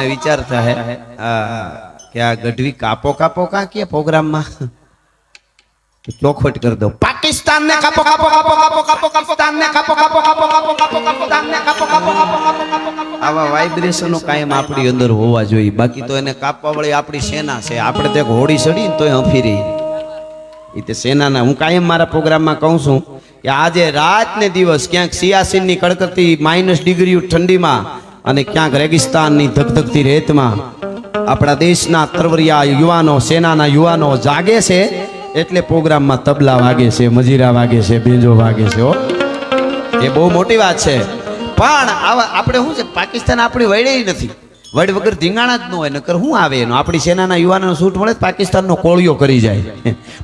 મને વિચાર થાય કે આ ગઢવી કાપો કાપો કા કે પ્રોગ્રામમાં ચોખવટ કરી દો પાકિસ્તાન ને કાપો કાપો કાપો કાપો કાપો પાકિસ્તાન ને કાપો કાપો કાપો કાપો કાપો પાકિસ્તાન ને કાપો કાપો કાપો આવા વાઇબ્રેશનો કાયમ આપણી અંદર હોવા જોઈએ બાકી તો એને કાપવા વાળી આપણી સેના છે આપણે તો એક હોડી ચડી તોય હંફી રહી એ તે સેનાના હું કાયમ મારા પ્રોગ્રામમાં કહું છું કે આજે રાત ને દિવસ ક્યાંક સિયાસીનની કડકડતી -ડિગ્રી ઠંડીમાં અને ક્યાંક રેગિસ્તાનની ધગધગતી રેતમાં આપણા દેશના તરવરિયા યુવાનો સેનાના યુવાનો જાગે છે એટલે પ્રોગ્રામમાં તબલા વાગે છે મજીરા વાગે છે બેંજો વાગે છે એ બહુ મોટી વાત છે પણ આપણે શું છે પાકિસ્તાન આપણી વડે નથી વડ વગર ધીંગાણા જ ન હોય નકર શું આવે એનો આપણી સેનાના યુવાનોનો સૂટ મળે પાકિસ્તાનનો કોળિયો કરી જાય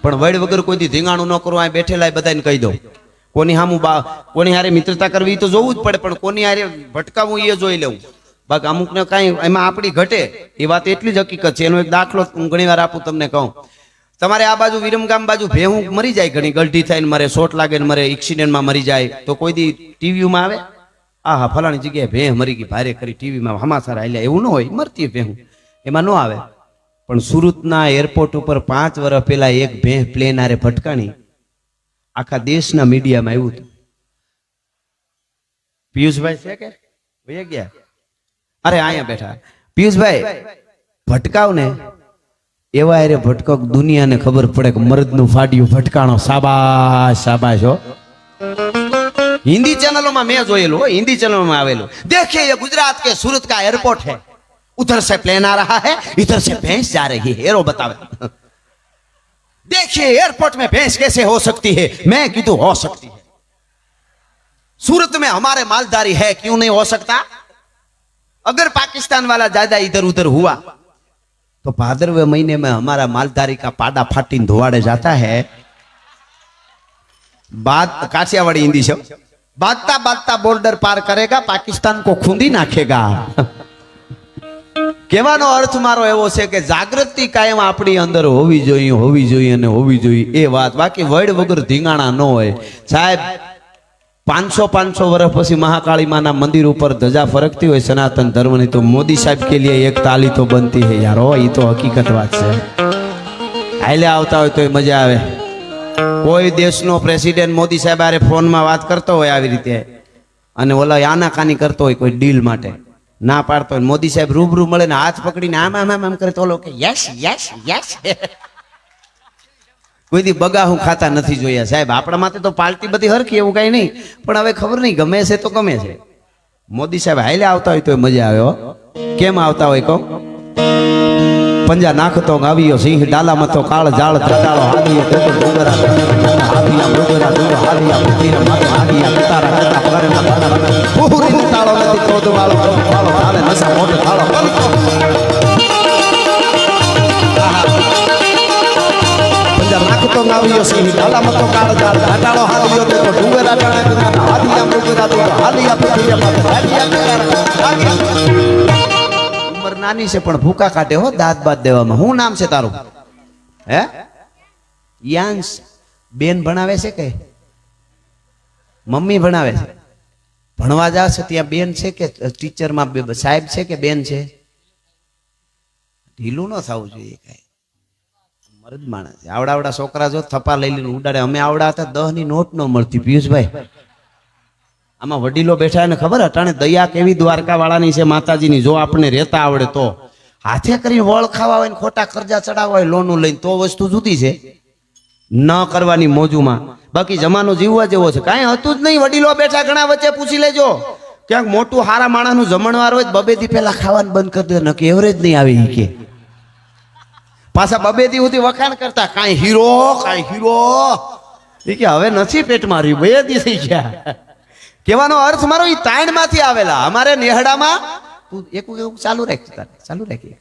પણ વડ વગર કોઈથી ધીંગાણું ન કરવું આ બેઠેલા બધાને કહી દઉં કોની હામું કોની હારે મિત્રતા કરવી તો જોવું જ પડે પણ કોની હારે ભટકાવવું એ જોઈ લેવું બાકી અમુકને કાંઈ એમાં આપણી ઘટે એ વાત એટલી જ હકીકત છે એનો એક દાખલો હું ઘણી વાર આપું તમને કહું તમારે આ બાજુ વિરમગામ બાજુ ભેહું મરી જાય ઘણી ગલટી થઈને મરે શોટ લાગે ને મરે એક્સિડન્ટમાં મરી જાય તો કોઈ દી ટીવીમાં આવે હા ફલાણી જગ્યાએ ભેહ મરી ગઈ ભારે કરી ટીવીમાં હમાસાર હાલ્યા એવું ન હોય મરતી ભેહું એમાં ન આવે પણ સુરતના એરપોર્ટ ઉપર 5 વર્ષ પહેલા એક ભેહ પ્લેન હારે ભટકાણી આખા દેશના મીડિયામાં આવ્યું હતું પિયુષભાઈ છે કે ભૈયા ગયા અરે અહીંયા બેઠા પિયુષભાઈ ભટકાવ ને એવા અરે ભટકો દુનિયાને ખબર પડે કે મર્દનું ફાડ્યું ભટકાણો શાબાશ શાબાશ હો हिंदी चैनलों में मैं जोएलू हिंदी चैनलों में आवेलू देखिए ये गुजरात के सूरत का एयरपोर्ट है उधर से प्लेन आ रहा है इधर से भैंस जा रही है रो बतावे देखिए एयरपोर्ट में भैंस कैसे हो सकती है मैं कीधु हो सकती है सूरत में हमारे मालधारी है क्यों नहीं हो सकता अगर पाकिस्तान वाला ज्यादा इधर उधर हुआ तो भादरवे महीने में हमारा मालधारी का पाड़ा फाटी धोवाड़े जाता है बात काठियावाड़ी हिंदी से बादता बादता बॉर्डर पार करेगा पाकिस्तान को खूंदी नाखेगा કહેવાનો અર્થ મારો એવો છે કે જાગૃતિ કાયમ આપણી અંદર હોવી જોઈએ અને હોવી જોઈએ એ વાત બાકી વડ વગર ધીંગાણા ન હોય સાહેબ 500 વર્ષ પછી મહાકાળી માના મંદિર ઉપર ધજા ફરકતી હોય સનાતન ધર્મની તો મોદી સાહેબ કે लिए एक ताली तो बनती है यार हो ये तो हकीकत बात છે હાલે આવતા હોય તો મજા આવે કોઈ દેશનો પ્રેસિડેન્ટ મોદી સાહેબ આરે ફોનમાં વાત કરતો હોય આવી રીતે અને ઓલા આનાકાની કરતો હોય કોઈ ડીલ માટે ના પાડતો હોય મોદી સાહેબ રૂબરૂ મળે ને હાથ પકડીને આમ કરે તો ઓલો કે યસ યસ યસ કોઈ દી બગા હું ખાતા નથી જોયા સાહેબ આપણા માટે તો પાર્ટી બધી હરખી એવું કઈ નહીં પણ હવે ખબર નહીં ગમે છે તો ગમે છે મોદી સાહેબ હાલે આવતા હોય તો મજા આવે હો કેમ આવતા હોય કહો पंजा नाखतो गावियो सिंह डाला मतो काल जाल तटालो हादियो तेतो डोगरा हादिया डोगरा डोगरा हादिया पुतीरा मत हादिया तारा कटा करना पूरी तालो नदी तोद वालो वालो हाले नसा मोट तालो पंजा नाखतो गावियो सिंह डाला मतो काल जाल तटालो हादियो तेतो डोगरा डाला हादिया डोगरा डोगरा हादिया पुतीरा मत हादिया तारा नानी से पण भूखा काटे हो दांत बात देवा हूँ नाम से तारू है यांश बेन भणावे से के मम्मी भणावे से भणवा जा से त्या बेन छे के टीचर में साहेब छे के बेन छे ढीलू न थावू जोईए काई मर्द माणस आवड़ा आवड़ा छोकरा जो थप्पा लई लईने उडाड़े अमे आवड़ा हता 10 ની નોટ न मळती पियुष भाई आमा वडीलो बैठा ने खबर अटाणे दया केवी द्वारका वाळानी छे माताजीनी जो आपने रेता आवड़े तो हाथे करीने वळ खावा होय ने खोटा कर्जा चडावा होय लोनू लईने तो वस्तु जुदी छे न करवानी मोजूमां बाकी जमानो जीववा जेवो छे काई हतुं ज नहीं वडीलो बैठा घणा वच्चे पूछी लेजो क्यांक मोटुं हारा माणसनुं जमणवार होय बबे दी पहेला खावानुं बंद कर दे नके एवरेज नहीं आवे ई के पाछा बबे दी सुधी वखाण करता काई हीरो ई के हवे नथी पेटमां रह्युं बे दी थई गया કહેવાનો અર્થ મારો ઈ તાણ માંથી આવેલા અમારે નેહડામાં તું એક ચાલુ રાખ ચાલુ રાખી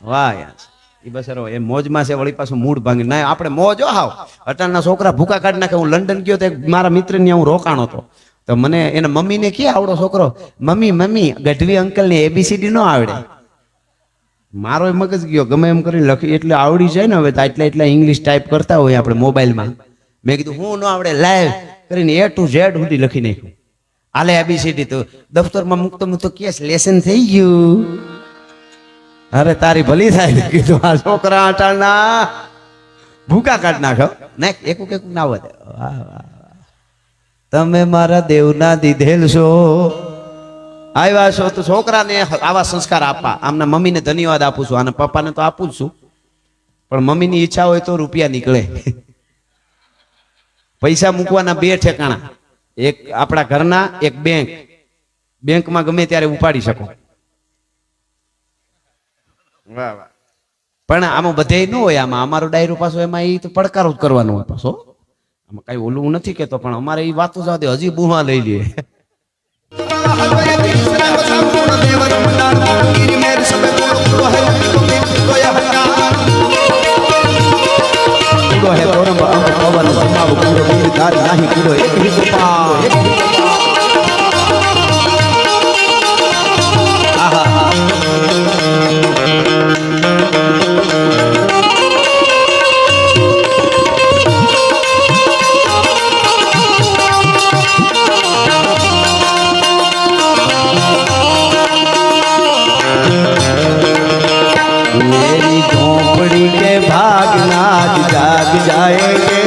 વાહ યાર ઈ બસરો એ મોજમાં છે વળી પાછું મૂડ ભાંગી ના આપણે મોજ હાવ અટાણના છોકરા ભૂકા કાઢી નાખે હું લંડન ગયો તો મારા મિત્રને હું રોકાણો હતો તો મને એના મમ્મીને કે આવડો છોકરો મમ્મી ગઢવી અંકલ ને એબીસીડી નો આવડે મારો મગજ ગયો ગમે એમ કરીને લખી એટલે આવડી જાય ને હવે તો એટલા ઇંગ્લિશ ટાઈપ કરતા હોય આપણે મોબાઈલમાં મેં કીધું હું ન આવડે લાઈવ કરીને A to Z સુધી લખી નાખ્યું હાલે ABCD તો દફતરમાં મૂકતો મૂકતો કેસ લેસન થઈ ગયું. અરે તારી ભલી થાય કીધું આ છોકરા અટાણના ભૂકા કાઢ નાખો ને એકું એકું ના વધે. વાહ વાહ તમે મારા દેવના દીધેલ છો, આવ્યા છો તો છોકરાને આવા સંસ્કાર આપવા. આમના મમ્મીને ધન્યવાદ આપું છું અને પપ્પાને તો આપું જ છું, પણ મમ્મીની ઈચ્છા હોય તો રૂપિયા નીકળે. પૈસા મૂકવાના બે ઠેકાણા, એક આપણા ઘરના, એક બેંક. બેંકમાં ગમે ત્યારે ઉપાડી શકો. વાહ વાહ. પણ આમાં બધે ન હોય, આમાં અમારો ડાયરો પાછો એમાં એ તો પડકારો જ કરવાનો હોય પાછો. આમાં કઈ ઓલું નથી કેતો, પણ અમારે એ વાતો જવા દે, હજી બુહા લઈ લઈએ. मेरी झोपड़ी के भागना जाग जाएंगे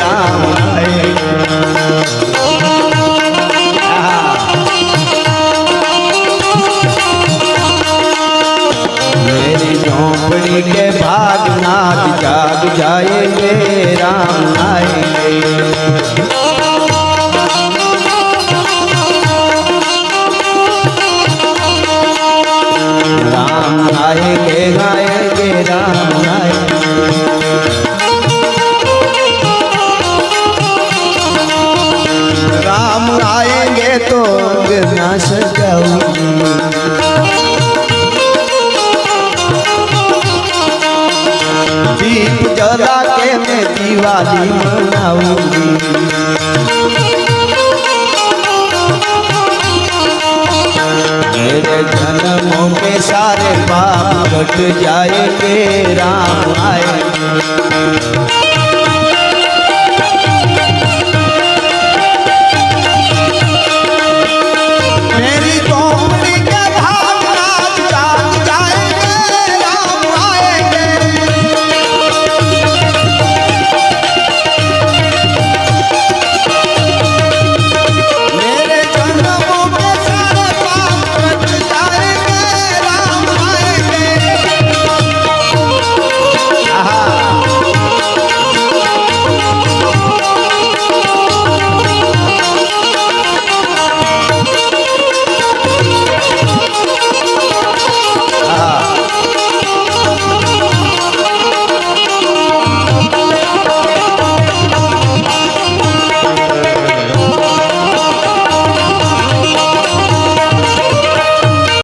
राम आएंगे। मेरी झोपड़ी के भागना जाग जाएंगे राम आएंगे। राम आएंगे आएंगे राम आएंगे। राम आएंगे तो अंगना सजाऊंगी, दीप जला के मैं दिवाली मनाऊंगी। मेरे जन्मों के सारे पाप कट जाएंगे राम आएंगे।